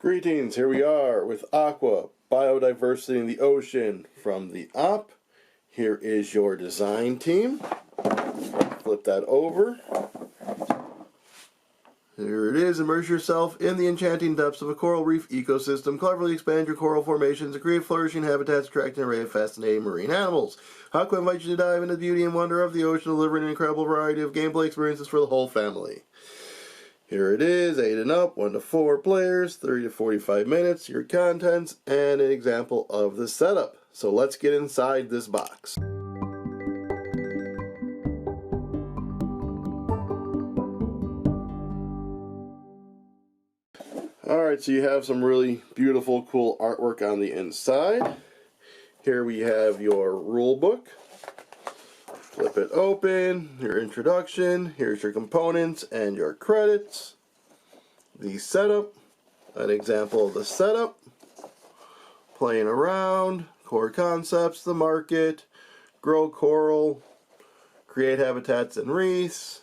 Greetings, here we are with Aqua, Biodiversity in the Ocean from the op. Here is your design team. Flip that over. Here it is. Immerse yourself in the enchanting depths of a coral reef ecosystem. Cleverly expand your coral formations and create flourishing habitats, attracting an array of fascinating marine animals. Aqua invites you to dive into the beauty and wonder of the ocean, delivering an incredible variety of gameplay experiences for the whole family. Here it is, 8 and up, 1 to 4 players, 30 to 45 minutes, your contents, and an example of the setup. So let's get inside this box. Alright, so you have some really beautiful, cool artwork on the inside. Here we have your rule book. Flip it open, your introduction, here's your components and your credits. The setup, an example of the setup. Playing around, core concepts, the market, grow coral, create habitats and reefs,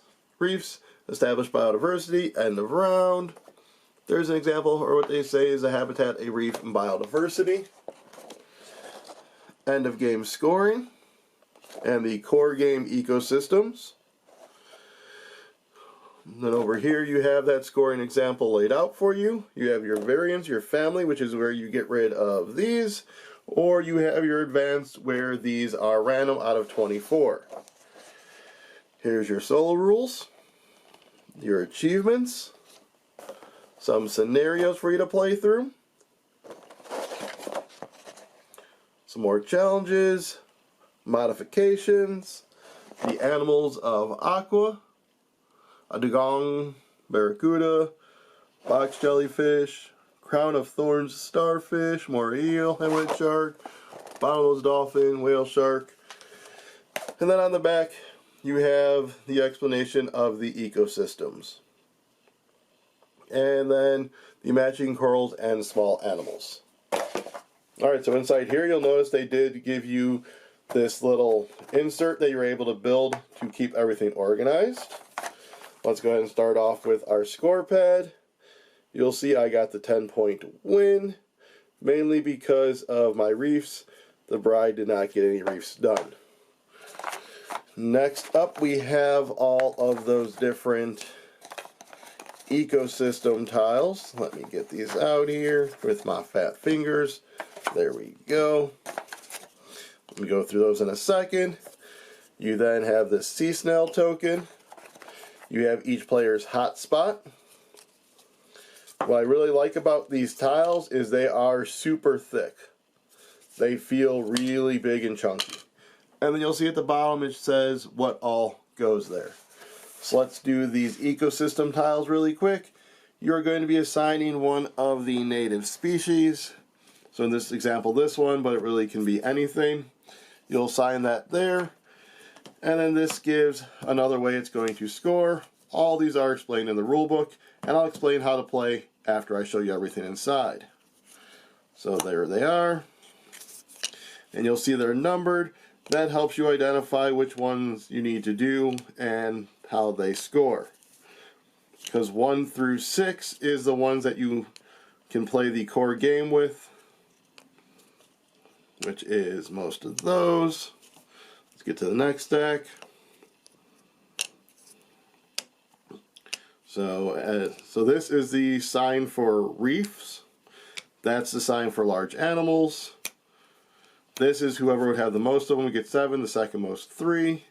establish biodiversity, end of round. There's an example, or what they say is a habitat, a reef, and biodiversity. End of game scoring. And the core game ecosystems. And then over here you have that scoring example laid out for you. You have your variants, your family, which is where you get rid of these. Or you have your advanced, where these are random out of 24. Here's your solo rules. Your achievements. Some scenarios for you to play through. Some more challenges. Modifications. The animals of Aqua. A dugong, barracuda, box jellyfish, crown of thorns starfish, more eel, hamlet shark, bottlenose dolphin, whale shark. And then on the back you have the explanation of the ecosystems. And then the matching corals and small animals. Alright, so inside here you'll notice they did give you this little insert that you're able to build to keep everything organized. Let's go ahead and start off with our score pad. You'll see I got the 10-point win, mainly because of my reefs. The bride did not get any reefs done. Next up we have all of those different ecosystem tiles. Let me get these out here with my fat fingers. There we go. Let me go through those in a second. You then have the sea snail token. You have each player's hotspot. What I really like about these tiles is they are super thick. They feel really big and chunky. And then you'll see at the bottom it says what all goes there. So let's do these ecosystem tiles really quick. You're going to be assigning one of the native species. So in this example, this one, but it really can be anything. You'll assign that there. And then this gives another way it's going to score. All these are explained in the rulebook, and I'll explain how to play after I show you everything inside. So there they are. And you'll see they're numbered. That helps you identify which ones you need to do and how they score. Because 1 through 6 is the ones that you can play the core game with, which is most of those. Let's get to the next stack. So this is the sign for reefs. That's the sign for large animals. This is whoever would have the most of them would get 7, the second most 3.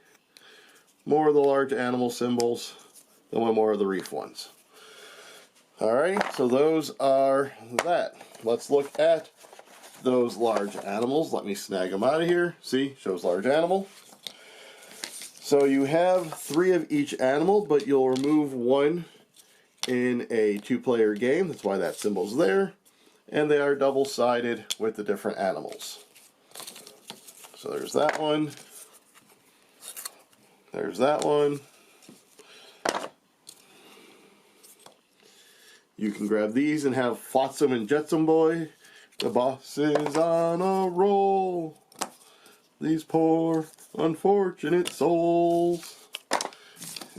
More of the large animal symbols, then 1 more of the reef ones. Alright, so those are that. Let's look at those large animals. Let me snag them out of here. See, shows large animal. So you have 3 of each animal, but you'll remove 1 in a 2-player game. That's why that symbol's there. And they are double-sided with the different animals. So there's that one. There's that one. You can grab these and have Flotsam and Jetsam Boy. The boss is on a roll. These poor unfortunate souls.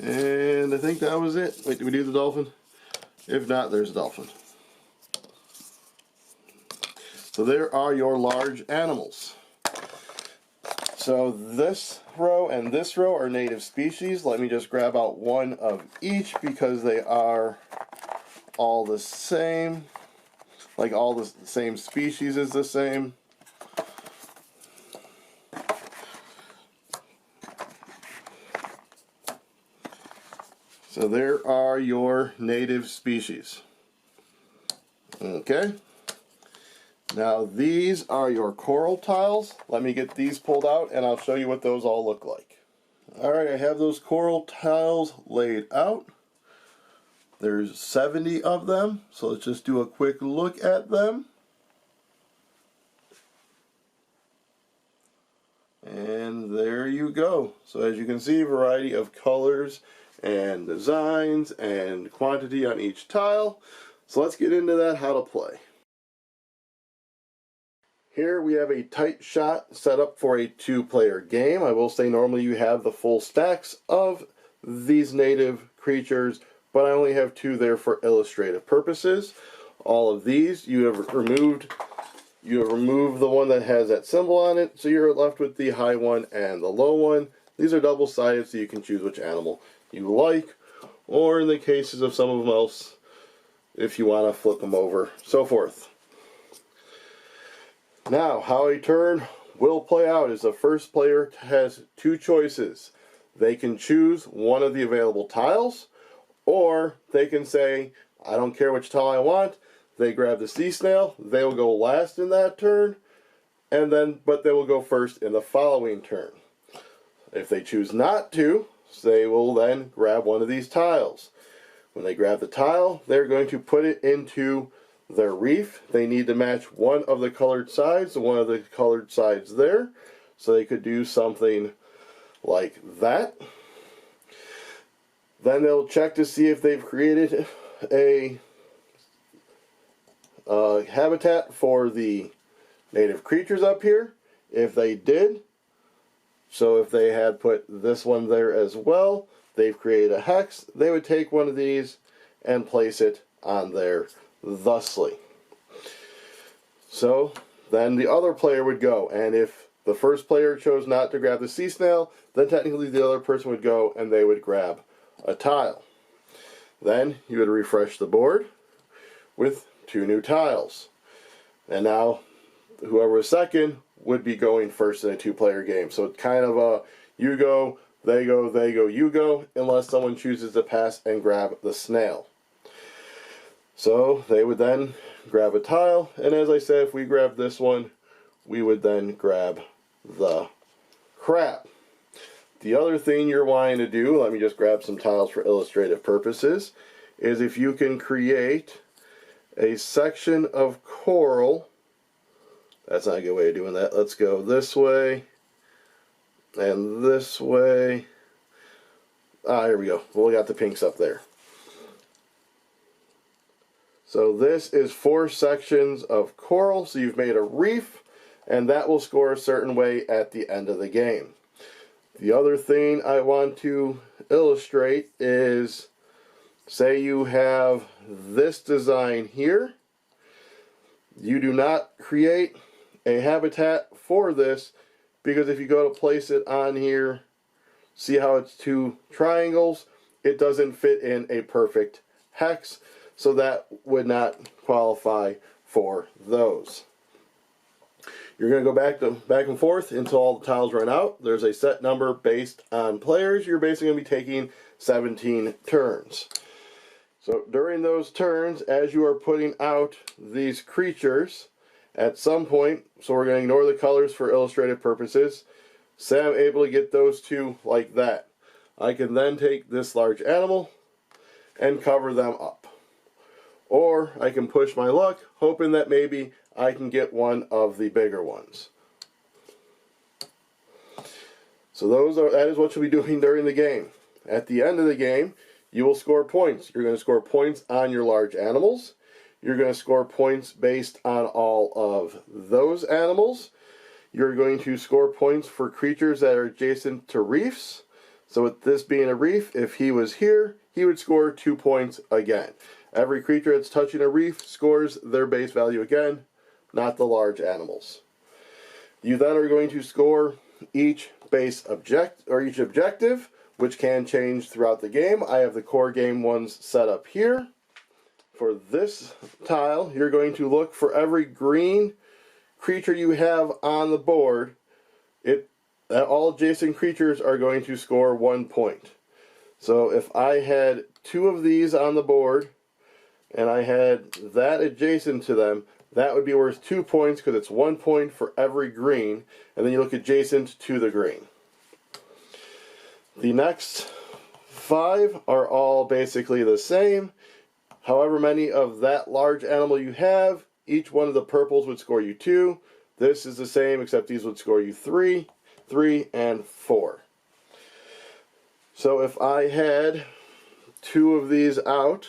And I think that was it. Wait, did we do the dolphin? If not, there's a dolphin. So there are your large animals. So this row and this row are native species. Let me just grab out one of each because they are all the same. Like all the same species is the same. So there are your native species. Okay. Now these are your coral tiles. Let me get these pulled out and I'll show you what those all look like. Alright, I have those coral tiles laid out. There's 70 of them, so let's just do a quick look at them. And there you go. So as you can see, a variety of colors and designs and quantity on each tile. So let's get into that, how to play. Here we have a tight shot set up for a 2-player game. I will say normally you have the full stacks of these native creatures, but I only have 2 there for illustrative purposes. All of these you have removed the one that has that symbol on it, so you're left with the high one and the low one. These are double-sided, so you can choose which animal you like, or in the cases of some of them else, if you want to flip them over, so forth. Now, how a turn will play out is the first player has 2 choices. They can choose one of the available tiles, or they can say, I don't care which tile I want. They grab the sea snail, they will go last in that turn, but they will go first in the following turn. If they choose not to, they will then grab one of these tiles. When they grab the tile, they're going to put it into their reef. They need to match one of the colored sides, one of the colored sides there. So they could do something like that. Then they'll check to see if they've created a habitat for the native creatures up here. If they did, so if they had put this one there as well, they've created a hex, they would take one of these and place it on there thusly. So then the other player would go, and if the first player chose not to grab the sea snail, then technically the other person would go and they would grab a tile. Then you would refresh the board with 2 new tiles. And now whoever was second would be going first in a 2-player game. So it's kind of a you go, they go, you go, unless someone chooses to pass and grab the snail. So they would then grab a tile, and as I said, if we grab this one, we would then grab the crab. The other thing you're wanting to do, let me just grab some tiles for illustrative purposes, is if you can create a section of coral. That's not a good way of doing that. Let's go this way and this way. Here we go. Well, we got the pinks up there. So this is 4 sections of coral. So you've made a reef, and that will score a certain way at the end of the game. The other thing I want to illustrate is, say you have this design here. You do not create a habitat for this, because if you go to place it on here, see how it's 2 triangles? It doesn't fit in a perfect hex, so that would not qualify for those. You're going to go back and forth until all the tiles run out. There's a set number based on players. You're basically going to be taking 17 turns. So during those turns, as you are putting out these creatures, at some point, so we're going to ignore the colors for illustrative purposes, say I'm able to get those 2 like that. I can then take this large animal and cover them up. Or I can push my luck, hoping that maybe I can get one of the bigger ones. So that is what you'll be doing during the game. At the end of the game, you will score points. You're going to score points on your large animals. You're going to score points based on all of those animals. You're going to score points for creatures that are adjacent to reefs. So with this being a reef, if he was here, he would score 2 points again. Every creature that's touching a reef scores their base value again, not the large animals. You then are going to score each each objective, which can change throughout the game. I have the core game ones set up here. For this tile, you're going to look for every green creature you have on the board. All adjacent creatures are going to score 1 point. So if I had 2 of these on the board, and I had that adjacent to them, that would be worth 2 points because it's 1 point for every green, and then you look adjacent to the green. The next 5 are all basically the same. However many of that large animal you have, each one of the purples would score you 2. This is the same, except these would score you 3, 3, and 4. So if I had 2 of these out,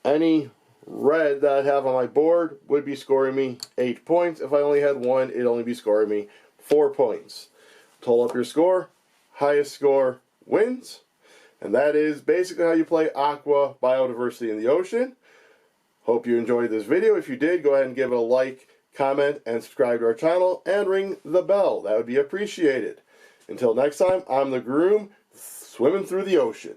any red that I have on my board would be scoring me 8 points. If I only had 1, it'd only be scoring me 4 points. Total up your score, highest score wins. And that is basically how you play Aqua Biodiversity in the Ocean. Hope you enjoyed this video. If you did, go ahead and give it a like, comment, and subscribe to our channel, and ring the bell. That would be appreciated. Until next time, I'm the groom, swimming through the ocean.